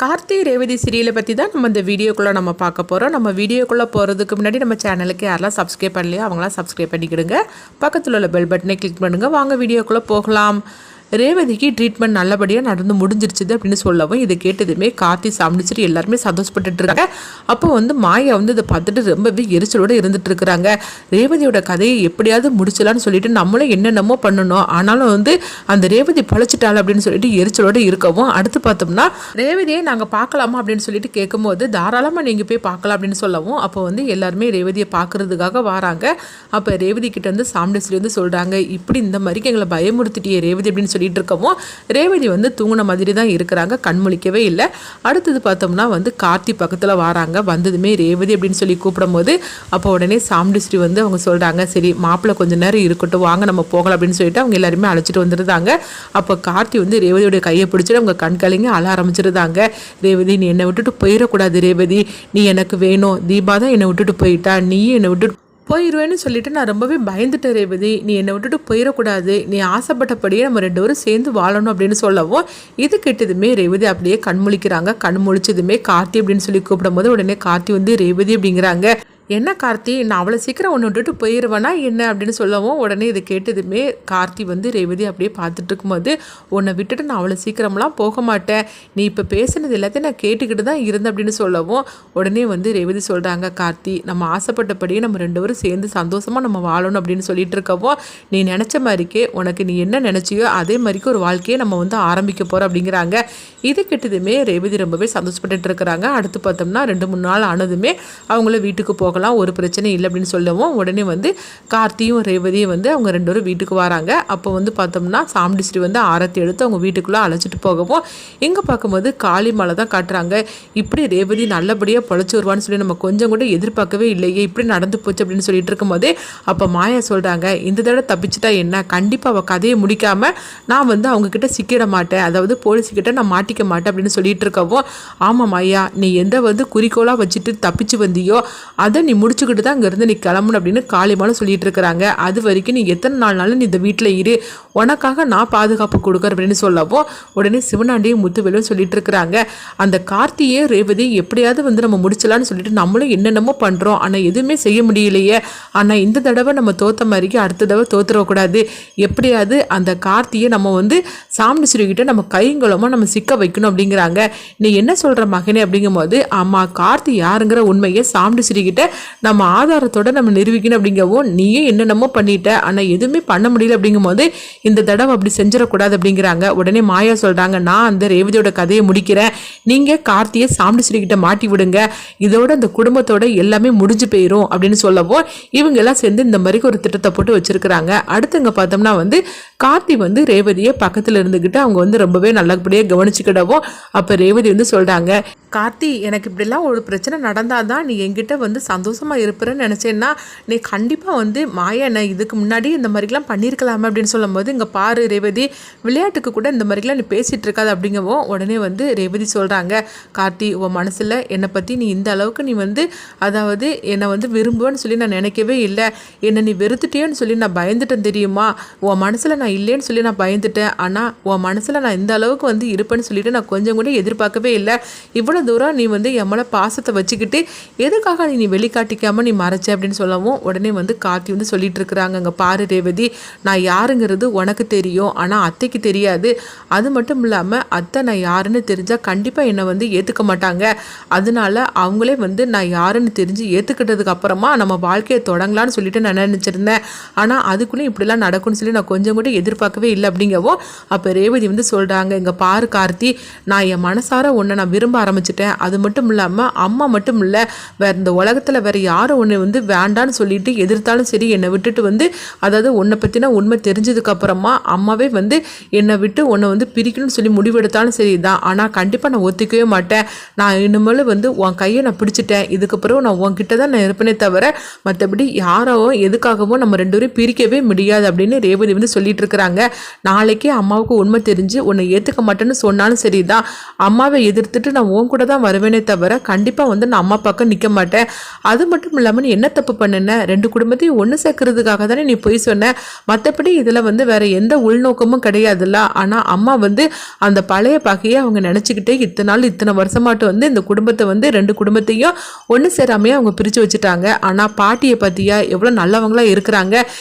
கார்த்தி ரேவதி சீரியலை பற்றி தான் நம்ம இந்த வீடியோக்குள்ளே நம்ம பார்க்க போகிறோம். நம்ம வீடியோக்குள்ளே போகிறதுக்கு முன்னாடி நம்ம சேனலுக்கு யாரெல்லாம் சப்ஸ்கிரைப் பண்ணலையோ அவங்களாம் சப்ஸ்கிரைப் பண்ணிக்கிடுங்க. பக்கத்தில் உள்ள பெல் பட்டனை கிளிக் பண்ணுங்கள். வாங்க வீடியோக்குள்ளே போகலாம். ரேவதிக்கு ட்ரீட்மெண்ட் நல்லபடியாக நடந்து முடிஞ்சிருச்சுது அப்படின்னு சொல்லவும் இதை கேட்டதுமே கார்த்தி சாமிச்சிட்டு எல்லாருமே சந்தோஷப்பட்டுட்டு இருக்காங்க. அப்போ மாயா இதை பார்த்துட்டு ரொம்பவே எரிச்சலோடு இருந்துட்டு இருக்கிறாங்க. ரேவதியோட கதையை எப்படியாவது முடிச்சலான்னு சொல்லிட்டு நம்மளும் என்னென்னமோ பண்ணணும், ஆனாலும் அந்த ரேவதி பழச்சிட்டாள் அப்படின்னு சொல்லிட்டு எரிச்சலோடு இருக்கவும், அடுத்து பார்த்தோம்னா ரேவதியை நாங்கள் பார்க்கலாமா அப்படின்னு சொல்லிட்டு கேட்கும்போது தாராளமாக நீங்கள் போய் பார்க்கலாம் அப்படின்னு சொல்லவும், அப்போ எல்லாருமே ரேவதியை பார்க்கறதுக்காக வராங்க. அப்போ ரேவதி கிட்ட சாமிடேஸ்வரி சொல்கிறாங்க, இப்படி இந்த மாதிரி எங்களை பயமுறுத்திட்டியே ரேவதி அப்படின்னு சொல்லிட்டு இருக்கவும், ரேவதி தூங்கின மாதிரி தான் இருக்கிறாங்க, கண்முழிக்கவே இல்லை. அடுத்தது பார்த்தோம்னா கார்த்தி பக்கத்தில் வராங்க. வந்ததுமே ரேவதி அப்படின்னு சொல்லி கூப்பிடும் போது அப்போ உடனே சாமிடேஸ்வரி அவங்க சொல்கிறாங்க, சரி மாப்பிள்ளை கொஞ்சம் நேரம் இருக்கட்டும், வாங்க நம்ம போகலாம் அப்படின்னு சொல்லிட்டு அவங்க எல்லாருமே அழைச்சிட்டு வந்துருந்தாங்க. அப்போ கார்த்தி ரேவதியோட கையை பிடிச்சிட்டு அவங்க கண் கலங்கி அழ ஆரம்பிச்சிருந்தாங்க. ரேவதி நீ என்னை விட்டுட்டு போயிடக்கூடாது, ரேவதி நீ எனக்கு வேணும், தீபா தான் என்னை விட்டுட்டு போயிட்டா, நீயும் என்னை விட்டுட்டு போயிடுவேன்னு சொல்லிட்டு நான் ரொம்பவே பயந்துட்டேன் ரேவதி, நீ என்னை விட்டுட்டு போயிடக்கூடாது, நீ ஆசைப்பட்டபடியே நம்ம ரெண்டு பேரும் சேர்ந்து வாழணும் அப்படின்னு சொல்லவும், இது கேட்டதுமே ரேவதி அப்படியே கண்முழிக்கிறாங்க. கண் முழிச்சதுமே கார்த்தி அப்படின்னு சொல்லி கூப்பிடும் போது உடனே கார்த்தி ரேவதி அப்படிங்கிறாங்க, என்ன கார்த்தி நான் அவ்வளோ சீக்கிரம் ஒன்று விட்டுட்டு போயிடுவேனா என்ன அப்படின்னு சொல்லவும், உடனே இதை கேட்டதுமே கார்த்தி ரேவதி அப்படியே பார்த்துட்டு இருக்கும்போது, உன்னை விட்டுட்டு நான் அவ்வளோ சீக்கிரம்லாம் போக மாட்டேன், நீ இப்போ பேசுனது எல்லாத்தையும் நான் கேட்டுக்கிட்டு தான் இருந்தேன் அப்படின்னு சொல்லவும், உடனே ரேவதி சொல்கிறாங்க, கார்த்தி நம்ம ஆசைப்பட்டபடியே நம்ம ரெண்டு பேரும் சேர்ந்து சந்தோஷமாக நம்ம வாழணும் அப்படின்னு சொல்லிட்டு இருக்கவும், நீ நினச்ச மாதிரிக்கே உனக்கு நீ என்ன நினச்சியோ அதே மாதிரிக்கு ஒரு வாழ்க்கையை நம்ம ஆரம்பிக்க போகிறோம் அப்படிங்கிறாங்க. இது கேட்டதுமே ரேவதி ரொம்பவே சந்தோஷப்பட்டு இருக்கிறாங்க. அடுத்து பார்த்தோம்னா 2-3 நாள் ஆனதுமே அவங்கள வீட்டுக்கு போகலாம், ஒரு பிரச்சனை இல்லை அப்படின்னு சொல்லவும், உடனே கார்த்தியும் ரேவதியும் அவங்க ரெண்டு பேரும் வீட்டுக்கு வராங்க. அப்போ பார்த்தோம்னா சாமிடேஸ்வரி ஆரத்தி எடுத்து அவங்க வீட்டுக்குள்ளே அழைச்சிட்டு போகவும், இங்கே பார்க்கும்போது காளி மலை தான் காட்டுறாங்க. இப்படி ரேவதி நல்லபடியாக பொழைச்சி வருவான்னு சொல்லி நம்ம கொஞ்சம் கூட எதிர்பார்க்கவே இல்லையே, இப்படி நடந்து போச்சு அப்படின்னு சொல்லிட்டு இருக்கும்போதே அப்போ மாயா சொல்கிறாங்க, இந்த தடவை தப்பிச்சுட்டா என்ன, கண்டிப்பாக அவள் கதையை முடிக்காமல் நான் அவங்கக்கிட்ட சிக்கிட மாட்டேன், அதாவது போலீஸ்கிட்ட நான் மாட்டிக்க மாட்டேன் அப்படின்னு சொல்லிட்டு இருக்கவும், ஆமாம் மாயா நீ எந்த குறிக்கோளாக வச்சுட்டு தப்பிச்சு வந்தியோ அதை நீ முடிச்சுக்கிட்டு தான் அங்கேருந்து நீ கிளம்பணும் அப்படின்னு காளிமாலும் சொல்லிட்டு இருக்கிறாங்க. அது வரைக்கும் நீ எத்தனை நாள்னாலும் நீ இந்த வீட்டில் இரு, உனக்காக நான் பாதுகாப்பு கொடுக்குறேன் அப்படின்னு சொல்லவும், உடனே சிவனாண்டியும் முத்துவேலும் சொல்லிட்டு இருக்கிறாங்க, அந்த கார்த்தியே ரேவதி எப்படியாவது நம்ம முடிச்சலான்னு சொல்லிட்டு நம்மளும் என்னென்னமோ பண்ணுறோம், ஆனால் எதுவுமே செய்ய முடியலையே, ஆனால் இந்த தடவை நம்ம தோத்த மாதிரிக்கு அடுத்த தடவை தோத்துடக்கூடாது, எப்படியாவது அந்த கார்த்தியை நம்ம சாமிடேஸ்வரி கிட்ட நம்ம கைங்குளமாக நம்ம சிக்க வைக்கணும் அப்படிங்கிறாங்க. நீ என்ன சொல்கிற மகனே அப்படிங்கும்போது, ஆமாம் கார்த்தி யாருங்கிற உண்மையை சாமிடேஸ்வரி கிட்ட நம்ம ஆதாரத்தோட நம்ம நிரூபிக்கணும் அப்படிங்கவும், நீயே என்னென்னமோ பண்ணிட்ட ஆனால் எதுவுமே பண்ண முடியல அப்படிங்கும்போது இந்த தடவை அப்படி செஞ்சிடக்கூடாது அப்படிங்கிறாங்க. உடனே மாயா சொல்கிறாங்க, நான் அந்த ரேவதியோட கதையை முடிக்கிறேன், நீங்கள் கார்த்தியை சாமிடேஸ்வரி கிட்ட மாட்டி விடுங்க, இதோட அந்த குடும்பத்தோட எல்லாமே முடிஞ்சு போயிடும் அப்படின்னு சொல்லவும், இவங்க எல்லாம் சேர்ந்து இந்த மாதிரி ஒரு திட்டத்தை போட்டு வச்சிருக்கிறாங்க. அடுத்து இங்கே பார்த்தோம்னா கார்த்தி ரேவதியை பக்கத்தில் இருந்துக்கிட்டு அவங்க ரொம்பவே நல்லபடியாக கவனிச்சுக்கிடவும், அப்போ ரேவதி சொல்கிறாங்க, கார்த்தி எனக்கு இப்படிலாம் ஒரு பிரச்சனை நடந்தால் தான் நீ என்கிட்ட சந்தோஷமாக இருப்பேன்னு நினச்சேன்னா, நீ கண்டிப்பாக மாயா என்ன இதுக்கு முன்னாடி இந்த மாதிரிலாம் பண்ணியிருக்கலாமே அப்படின்னு சொல்லும்போது, இங்கே பாரு ரேவதி விளையாட்டுக்கு கூட இந்த மாதிரிலாம் நீ பேசிகிட்டு இருக்காது அப்படிங்கவும், உடனே ரேவதி சொல்கிறாங்க, கார்த்தி உன் மனசில் என்னை பற்றி நீ இந்த அளவுக்கு நீ அதாவது என்னை விரும்புவேன்னு சொல்லி நான் நினைக்கவே இல்லை, என்னை நீ வெறுத்துட்டேன்னு சொல்லி நான் பயந்துட்டேன் தெரியுமா, உன் மனசில் நான் இல்லைன்னு சொல்லி நான் பயந்துட்டேன், ஆனால் உன் மனசில் நான் இந்த அளவுக்கு இருப்பேன்னு சொல்லிட்டு நான் கொஞ்சம் கூட எதிர்பார்க்கவே இல்லை, இவ்வளோ தூரம் நீ என் மேலே பாசத்தை வச்சுக்கிட்டு எதுக்காக நீ வெளிக்காட்டிக்காமல் நீ மறைச்ச அப்படின்னு சொல்லவும், உடனே கார்த்தி சொல்லிட்டு இருக்கிறாங்க, அங்கே பாரு ரேவதி நான் யாருங்கிறது உனக்கு தெரியும், ஆனால் அத்தைக்கு தெரியாது, அது மட்டும் இல்லாமல் அத்தை நான் யாருன்னு தெரிஞ்சால் கண்டிப்பாக என்னை ஏற்றுக்க மாட்டாங்க, அதனால அவங்களே நான் யாருன்னு தெரிஞ்சு ஏற்றுக்கிட்டதுக்கு அப்புறமா நம்ம வாழ்க்கையை தொடங்கலான்னு சொல்லிட்டு நான் நினச்சிருந்தேன், ஆனால் அதுக்குள்ளே இப்படிலாம் நடக்கும்னு சொல்லி நான் கொஞ்சம் கூட எதிர்பார்க்கவே இல்லை அப்படிங்கவும், அப்போ ரேவதி சொல்கிறாங்க, இங்கே பாரு கார்த்தி நான் என் மனசார ஒன்றை நான் விரும்ப ஆரம்பிச்சிட்டேன், அது மட்டும் இல்லாமல் அம்மா மட்டும் இல்லை வேறு இந்த உலகத்தில் வேறு யாரும் ஒன்று வேண்டான்னு சொல்லிட்டு எதிர்த்தாலும் சரி என்னை விட்டுட்டு அதாவது உன்னை பற்றின உண்மை தெரிஞ்சதுக்கப்புறமா அம்மாவே என்னை விட்டு உன்னை பிரிக்கணும்னு சொல்லி முடிவெடுத்தாலும் சரி தான், ஆனால் கண்டிப்பாக நான் ஒத்துக்கவே மாட்டேன், நான் இனிமேல் உன் கையை நான் பிடிச்சிட்டேன், இதுக்கப்புறம் நான் உன்கிட்ட தான் நான் இருப்பேனே தவிர மற்றபடி யாரோ எதுக்காகவும் நம்ம ரெண்டு பேரும் பிரிக்கவே முடியாது அப்படின்னு ரேவதி சொல்லிட்டு இருக்கிறாங்க. நாளைக்கே அம்மாவுக்கு உண்மை தெரிஞ்சு உன்னை ஏற்றுக்க மாட்டேன்னு சொன்னாலும் சரி தான், அம்மாவை எதிர்த்துட்டு நான் உன் கூட தான் வருவேனே தவிர கண்டிப்பாக வந்து நான் அம்மா பக்கம் நிற்க மாட்டேன். அது மட்டும் இல்லாமல் நீ என்ன தப்பு பண்ணன, 2 குடும்பத்தையும் ஒன்று சேர்க்கறதுக்காக தானே நீ போய் சொன்ன, மற்றபடி இதில் வந்து வேற எந்த உள்நோக்கமும் கிடையாதுல்ல. ஆனால் அம்மா வந்து அந்த பழைய பகையை அவங்க நினச்சிக்கிட்டே இத்தனை வருஷமாட்டு வந்து இந்த குடும்பத்தை வந்து 2 குடும்பத்தையும் ஒன்று சேராமையே அவங்க பிரித்து வச்சுட்டாங்க. ஆனால் பாட்டியை பற்றியா எவ்வளோ நல்லவங்களா இருக்கிறாங்க,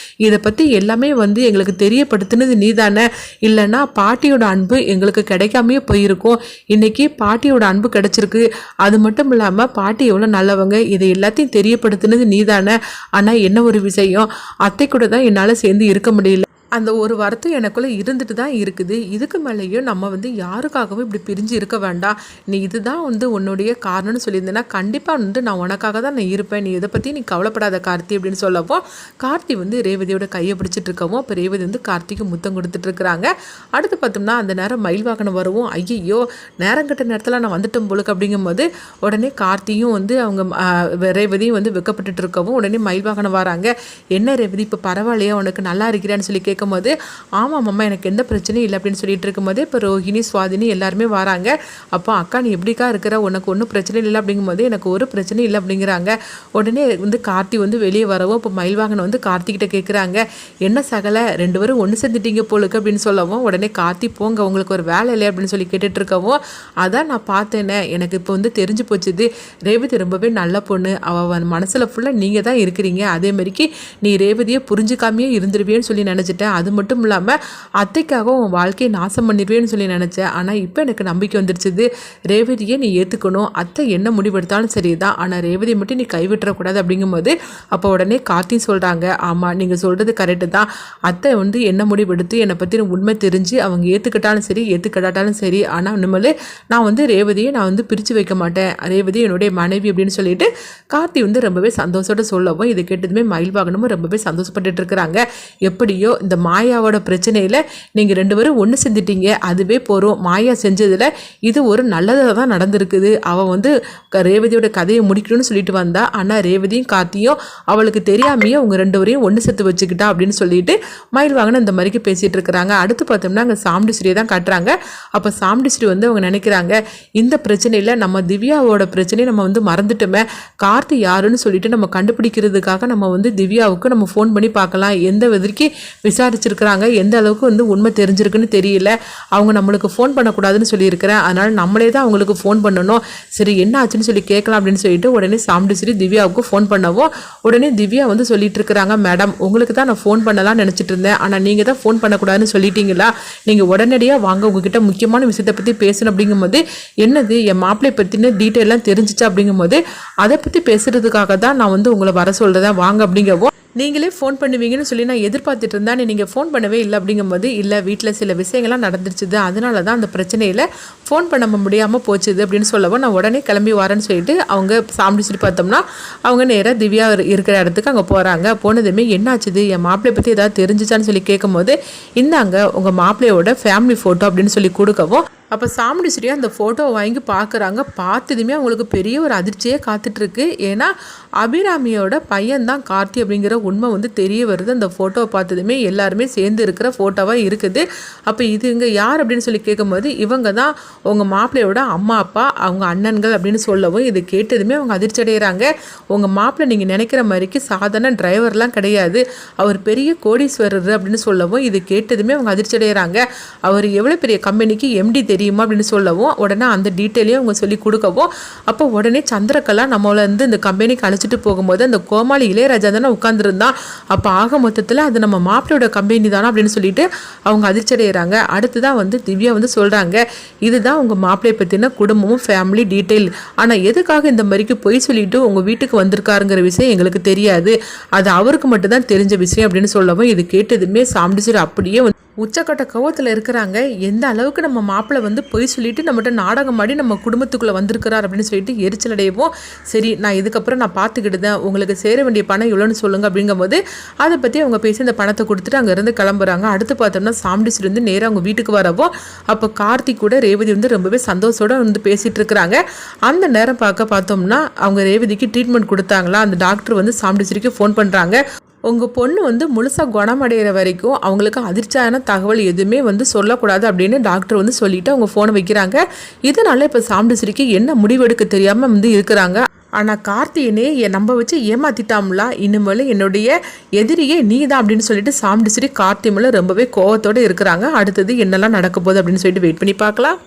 இதை பற்றி எல்லாமே வந்து எங்களுக்கு தெரியப்படுத்தினது நீ தானே. இல்லைன்னா பாட்டியோட அன்பு எங்களுக்கு கிடைக்காமையே போயிருக்கும். இன்னைக்கு பாட்டியோட அன்பு கிடைச்சிருக்கு. அது மட்டும் இல்லாமல் பாட்டி எவ்வளோ நல்லவங்க, இதை எல்லாத்தையும் தெரியப்படுத்தினது நீதானே. ஆனால் என்ன ஒரு விஷயம், அத்தை கூட தான் என்னால் சேர்ந்து இருக்க முடியல. அந்த ஒரு வருத்தம் எனக்குள்ளே இருந்துட்டு தான் இருக்குது. இதுக்கு மேலேயும் நம்ம வந்து யாருக்காகவும் இப்படி பிரிஞ்சு இருக்க வேண்டாம். நீ இதுதான் வந்து உன்னுடைய காரணம்னு சொல்லியிருந்தேன்னா கண்டிப்பாக வந்து நான் உனக்காக தான் நான் இருப்பேன், நீ இதை பற்றி நீ கவலைப்படாத கார்த்தி அப்படின்னு சொல்லவும், கார்த்தி வந்து ரேவதியோட கையை பிடிச்சிட்டு இருக்கவும் இப்போ ரேவதி வந்து கார்த்திக்கு முத்தம் கொடுத்துட்டு இருக்கிறாங்க. அடுத்து பார்த்தோம்னா அந்த நேரம் மயில் வாகனம் வரவும், ஐயோ நேரங்கட்ட நேரத்தில் நான் வந்துட்டேன் போலுக்கு அப்படிங்கும்போது உடனே கார்த்தியும் வந்து அவங்க ரேவதியும் வந்து வெக்கப்பட்டுட்டு இருக்கவும் உடனே மயில் வாகனம் வராங்க. என்ன ரேவதி இப்போ பரவாயில்லையா, உனக்கு நல்லா இருக்கிறான்னு சொல்லி கேட்கும்போது, ஆமாம் அம்மா எனக்கு எந்த பிரச்சனையும் இல்லை அப்படின்னு சொல்லிட்டு இருக்கும்போது இப்போ ரோஹிணி சுவாதினி எல்லாருமே வராங்க. அப்போ அக்கா நீ எப்படிக்கா இருக்கிற, உனக்கு ஒன்றும் பிரச்சனை இல்லை அப்படிங்கும்போது எனக்கு ஒரு பிரச்சனையும் இல்லை அப்படிங்கிறாங்க. உடனே வந்து கார்த்தி வந்து வெளியே வரவும் இப்போ மயில்வாகன் வந்து கார்த்திகிட்ட கேட்குறாங்க, என்ன சகல 2 பேரும் ஒன்று சேர்ந்துட்டீங்க போலுக்கு அப்படின்னு சொல்லவும், உடனே கார்த்தி போங்க உங்களுக்கு ஒரு வேலை இல்லை அப்படின்னு சொல்லி கேட்டுட்டு இருக்கவும், அதான் நான் பார்த்தேனே எனக்கு இப்போ வந்து தெரிஞ்சு போச்சுது, ரேவதி ரொம்பவே நல்ல பொண்ணு, அவள் மனசில் ஃபுல்லாக நீங்கள் தான் இருக்கிறீங்க, அதே மாதிரிக்கு நீ ரேவதியை புரிஞ்சுக்காமையே இருந்துருவேன்னு சொல்லி நினச்சிட்டேன். அது மட்டும் இல்லாமல் அத்தைக்காக உன் வாழ்க்கையை நாசம் பண்ணிடுவேன்னு சொல்லி நினச்சேன். ஆனால் இப்போ எனக்கு நம்பிக்கை வந்துருச்சுது, ரேவதியை நீ ஏற்றுக்கணும், அத்தை என்ன முடிவெடுத்தாலும் சரி தான், ஆனால் ரேவதியை மட்டும் நீ கைவிட்டுறக்கூடாது அப்படிங்கும்போது அப்போ உடனே கார்த்தி சொல்கிறாங்க, ஆமாம் நீங்கள் சொல்கிறது கரெக்டு தான், அத்தை வந்து என்ன முடிவெடுத்து என்னை பற்றி உண்மை தெரிஞ்சு அவங்க ஏற்றுக்கிட்டாலும் சரி ஏற்றுக்கிட்டாலும் சரி, ஆனால் இனிமேல் நான் வந்து ரேவதியை நான் வந்து பிரித்து வைக்க மாட்டேன், ரேவதி என்னுடைய மனைவி அப்படின்னு சொல்லிட்டு கார்த்தி வந்து ரொம்பவே சந்தோஷத்தோடு சொல்லவும், இது கேட்டதுமே மயில்வாகனமும் ரொம்பவே சந்தோஷப்பட்டுட்டு இருக்கிறாங்க. எப்படியோ இந்த மாயாவோட பிரச்சனையில் நீங்கள் 2 பேரும் ஒன்று செஞ்சிட்டீங்க, அதுவே போகிறோம், மாயா செஞ்சதில் இது ஒரு நல்லதாக தான் நடந்திருக்குது, அவள் வந்து ரேவதியோட கதையை முடிக்கணும்னு சொல்லிட்டு வந்தா, ஆனால் ரேவதியும் கார்த்தியும் அவளுக்கு தெரியாமையே அவங்க 2 பேரையும் ஒன்று சேர்த்து வச்சுக்கிட்டா அப்படின்னு சொல்லிட்டு மயில்வாகனம் இந்த மாதிரிக்கு பேசிகிட்டு இருக்கிறாங்க. அடுத்து பார்த்தோம்னா அங்கே சாமுண்டீஸ்வரியை தான் காட்டுறாங்க. அப்போ சாமுண்டீஸ்வரி வந்து அவங்க நினைக்கிறாங்க, இந்த பிரச்சனையில் நம்ம திவ்யாவோட பிரச்சனையை நம்ம வந்து மறந்துட்டோமே, கார்த்தி யாருன்னு சொல்லிட்டு நம்ம கண்டுபிடிக்கிறதுக்காக நம்ம வந்து திவ்யாவுக்கு நம்ம ஃபோன் பண்ணி பார்க்கலாம், எந்த விதற்கு விசாரிச்சிருக்கிறாங்க, எந்த அளவுக்கு வந்து உண்மை தெரிஞ்சிருக்குன்னு தெரியல, அவங்க நம்மளுக்கு ஃபோன் பண்ணக்கூடாதுன்னு சொல்லியிருக்கிறேன், அதனால் நம்மளே தான் அவங்களுக்கு ஃபோன் பண்ணணும், சரி என்ன ஆச்சுன்னு சொல்லி கேட்கலாம் அப்படின்னு சொல்லிட்டு உடனே சாமுண்டீஸ்வரி திவ்யாவுக்கு ஃபோன் பண்ணவும், உடனே திவ்யா வந்து சொல்லிட்டு இருக்கிறாங்க, மேடம் உங்களுக்கு தான் நான் ஃபோன் பண்ணலாம்னு நினச்சிட்டு இருந்தேன், ஆனால் நீங்கள் தான் ஃபோன் பண்ணக்கூடாதுன்னு சொல்லிட்டீங்களா, நீங்கள் உடனடியாக வாங்க உங்ககிட்ட முக்கியமான விஷயத்தை பற்றி பேசணும் அப்படிங்கும்போது, என்னது என் மாப்பிள்ளை பற்றின டீட்டெயிலாம் தெரிஞ்சிச்சு அப்படிங்கும்போது அதை பற்றி பேசுகிறதுக்காக தான் நான் வந்து உங்களை வர சொல்கிறேன் வாங்க அப்படிங்கவும், நீங்களே ஃபோன் பண்ணுவீங்கன்னு சொல்லி நான் எதிர்பார்த்துட்டு இருந்தேன், நீங்கள் ஃபோன் பண்ணவே இல்லை அப்படிங்கும்போது, இல்லை வீட்டில் சில விஷயங்கள்லாம் நடந்துருச்சுது, அதனால தான் அந்த பிரச்சனையில் ஃபோன் பண்ண முடியாமல் போச்சுது அப்படின்னு சொல்லவும், நான் உடனே கிளம்பி வரேன்னு சொல்லிட்டு அவங்க சாமுண்டீஸ்வரி பார்த்தோம்னா அவங்க நேராக திவ்யா இருக்கிற இடத்துக்கு அங்கே போகிறாங்க. போனதுமே என்னாச்சுது, என் மாப்பிள்ளையை பற்றி ஏதாவது தெரிஞ்சிச்சான்னு சொல்லி கேட்கும்போது, இந்தாங்க உங்கள் மாப்பிள்ளையோட ஃபேமிலி ஃபோட்டோ அப்படின்னு சொல்லி கொடுக்கவும், அப்போ சாமுண்டீஸ்வரி அந்த ஃபோட்டோவை வாங்கி பார்க்குறாங்க. பார்த்ததுமே அவங்களுக்கு பெரிய ஒரு அதிர்ச்சியே காத்துட்ருக்கு. ஏன்னா அபிராமியோட பையன்தான் கார்த்தி அப்படிங்கிற உண்மை வந்து தெரிய வருது. அந்த ஃபோட்டோவை பார்த்ததுமே எல்லாருமே சேர்ந்து இருக்கிற ஃபோட்டோவாக இருக்குது. அப்போ இது இங்கே யார் அப்படின்னு சொல்லி கேட்கும்போது, இவங்க தான் உங்கள் மாப்பிள்ளையோட அம்மா அப்பா, அவங்க அண்ணன்கள் அப்படின்னு சொல்லவும், இது கேட்டதுமே அவங்க அதிர்ச்சி அடைகிறாங்க. உங்கள் மாப்பிள்ளை நீங்கள் நினைக்கிற மாதிரிக்கு சாதாரண டிரைவர்லாம் கிடையாது, அவர் பெரிய கோடீஸ்வரர் அப்படின்னு சொல்லவும், இது கேட்டதுமே அவங்க அதிர்ச்சி அடைகிறாங்க. அவர் எவ்வளோ பெரிய கம்பெனிக்கு எம்டி தெரியுமா அப்படின்னு சொல்லவும், உடனே அந்த டீட்டெயிலையும் அவங்க சொல்லி கொடுக்கவும், அப்போ உடனே சந்திரகலா நம்மள வந்து இந்த கம்பெனிக்கு அழைச்சிட்டு போகும்போது அந்த கோமாளி இளையராஜா தானே உட்காந்துருந்தான், அப்போ ஆக மொத்தத்தில் அது நம்ம மாப்பிள்ளையோட கம்பெனி தானே அப்படின்னு சொல்லிட்டு அவங்க அதிர்ச்சி அடைகிறாங்க. அடுத்துதான் வந்து திவ்யா வந்து சொல்கிறாங்க, இதுதான் உங்கள் மாப்பிள்ளையை பற்றின குடும்பமும் ஃபேமிலி டீட்டெயில், ஆனால் எதுக்காக இந்த மாதிரிக்கு பொய் சொல்லிட்டு உங்கள் வீட்டுக்கு வந்திருக்காருங்கிற விஷயம் எங்களுக்கு தெரியாது, அது அவருக்கு மட்டும்தான் தெரிஞ்ச விஷயம் அப்படின்னு சொல்லவும், இது கேட்டதுமே சாமுண்டீஸ்வரி அப்படியே உச்சக்கட்ட கோவத்தில் இருக்கிறாங்க. எந்த அளவுக்கு நம்ம மாப்பிள்ளை வந்து பொய் சொல்லிட்டு நம்மகிட்ட நாடகம் ஆடி நம்ம குடும்பத்துக்குள்ளே வந்திருக்கிறார் அப்படின்னு சொல்லிட்டு எரிச்சல் அடையவும், சரி நான் இதுக்கப்புறம் நான் பார்த்துக்கிட்டுதான், உங்களுக்கு சேர வேண்டிய பணம் எவ்வளோன்னு சொல்லுங்கள் அப்படிங்கும்போது அதை பற்றி அவங்க பேசி அந்த பணத்தை கொடுத்துட்டு அங்கேருந்து கிளம்புறாங்க. அடுத்து பார்த்தோம்னா சாமுண்டீஸ்வரி வந்து நேராக அவங்க வீட்டுக்கு வரவும், அப்போ கார்த்திக் கூட ரேவதி வந்து ரொம்பவே சந்தோஷத்தோடு வந்து பேசிகிட்டு இருக்கிறாங்க. அந்த நேரம் பார்த்தோம்னா அவங்க ரேவதிக்கு ட்ரீட்மெண்ட் கொடுத்தாங்களா, அந்த டாக்டர் வந்து சாமுண்டீஸ்வரிக்கு ஃபோன் பண்ணுறாங்க. உங்கள் பொண்ணு வந்து முழுசாக குணமடைகிற வரைக்கும் அவங்களுக்கு அதிர்ச்சியான தகவல் எதுவுமே வந்து சொல்லக்கூடாது அப்படின்னு டாக்டர் வந்து சொல்லிவிட்டு அவங்க ஃபோனை வைக்கிறாங்க. இதனால் இப்போ சாமுண்டீஸ்வரிக்கு என்ன முடிவெடுக்க தெரியாமல் வந்து இருக்கிறாங்க. ஆனால் கார்த்தியனே நம்ப வச்சு ஏமாற்றிட்டாம்ல, இனிமேல் என்னுடைய எதிரியே நீ தான் அப்படின்னு சொல்லிட்டு சாமுண்டீஸ்வரி கார்த்தி மேலே ரொம்பவே கோவத்தோடு இருக்கிறாங்க. அடுத்தது என்னெல்லாம் நடக்க போகுது அப்படின்னு சொல்லிட்டு வெயிட் பண்ணி பார்க்கலாம்.